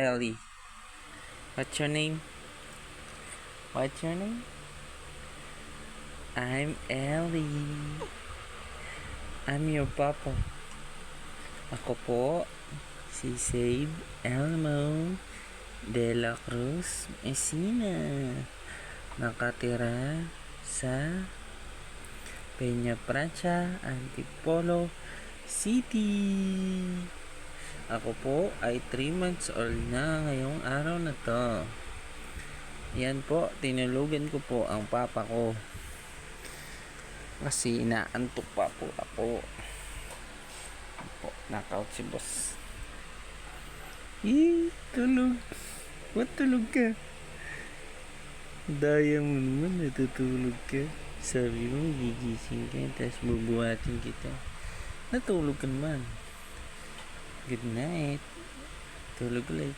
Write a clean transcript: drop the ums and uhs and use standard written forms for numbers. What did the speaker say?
Ellie. What's your name? What's your name? I'm Ellie. I'm your papa. Ako po, si Save Elmo de la Cruz Messina. Nakatira sa Peña Francia, Antipolo City. Ako po ay 3 months old na ngayong araw na to. Yan po, tinulugan ko po ang papa ko. Kasi inaantok pa po ako. Knockout si boss. Tulog. Ba't tulog ka? Daya mo naman, natutulog ka. Sabi mo, gigising ka, tapos bubuhatin kita. Natulog ka naman. Good night. Tulog ulit.